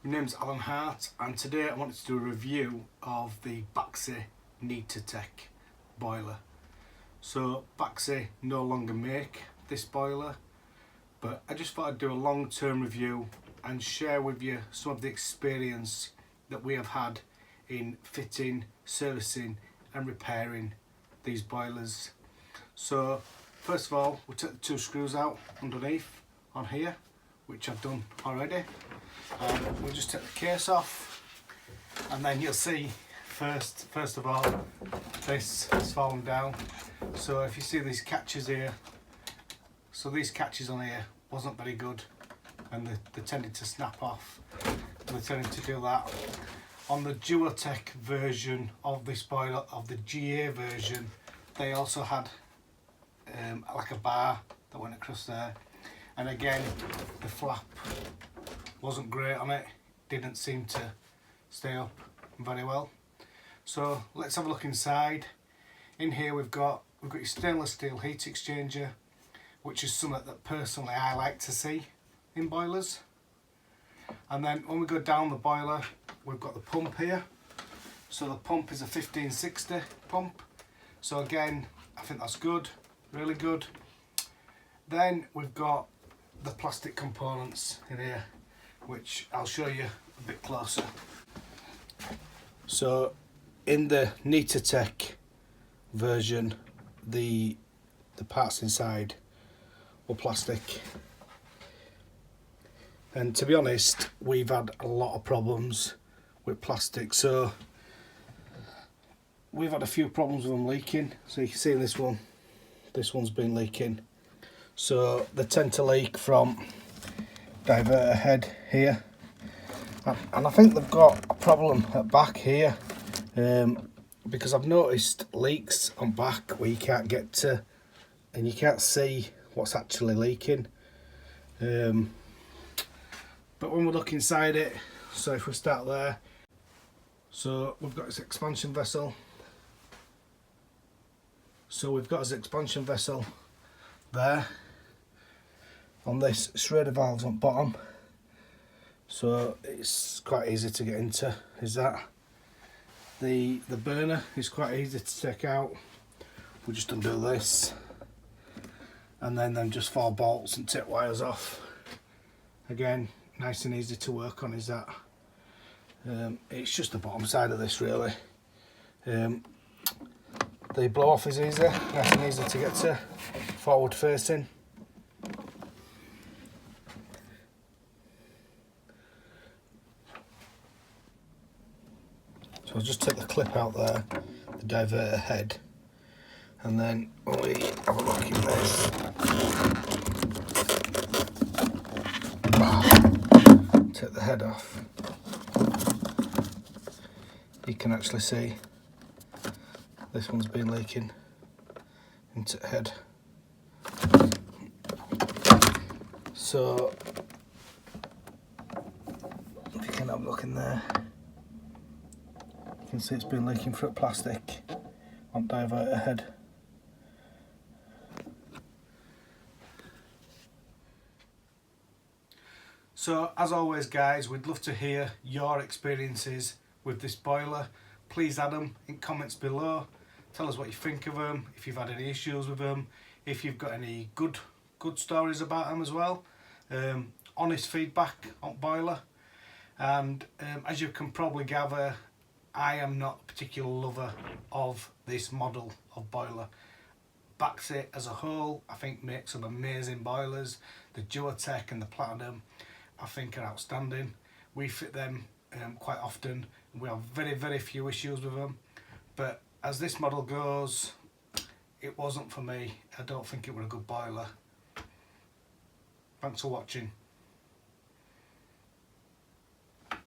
My name's Alan Hart, and today I wanted to do a review of the Baxi Neta Tec boiler. So Baxi no longer make this boiler, but I just thought I'd do a long-term review and share with you some of the experience that we have had in fitting, servicing and repairing these boilers. So first of all, we'll take the two screws out underneath on here, which I've done already. We'll just take the case off, and then you'll see first of all this has fallen down. So if you see these catches here, so these catches on here wasn't very good, and they tended to snap off, and they tended to do that. On the Duo-tec version of this boiler, of the GA version, they also had like a bar that went across there, and again the flap wasn't great on it, didn't seem to stay up very well. So let's have a look inside. In here we've got your stainless steel heat exchanger, which is something that personally I like to see in boilers. And then when we go down the boiler, we've got the pump here. So the pump is a 1560 pump. So again, I think that's good, really good. Then we've got the plastic components in here, which I'll show you a bit closer. So in the Neta Tec version, the parts inside were plastic, and to be honest, we've had a lot of problems with plastic. So we've had a few problems with them leaking. So you can see this one's been leaking. So they tend to leak from diverter head here, and I think they've got a problem at back here, because I've noticed leaks on back where you can't get to and you can't see what's actually leaking. But when we look inside it, so if we start there, so we've got this expansion vessel. So we've got this expansion vessel there on this Schrader valves on bottom, so it's quite easy to get into. Is that the burner is quite easy to take out. We'll just undo this, and then just 4 bolts and take wires off. Again, nice and easy to work on. Is that it's just the bottom side of this really. The blow off is easy, nice and easy to get to, forward facing. So I'll just take the clip out there, the diverter head, and then when we have a look in this, take the head off, you can actually see this one's been leaking into the head. So if you can have a look in there, you can see it's been leaking through plastic on diverter head. So as always guys, we'd love to hear your experiences with this boiler. Please add them in comments below. Tell us what you think of them, if you've had any issues with them, if you've got any good stories about them as well. Honest feedback on boiler. And as you can probably gather, I am not a particular lover of this model of boiler. Baxi as a whole, I think, makes some amazing boilers. The Duo-tec and the Platinum, I think, are outstanding. We fit them quite often. We have very few issues with them. But as this model goes, it wasn't for me. I don't think it was a good boiler. Thanks for watching.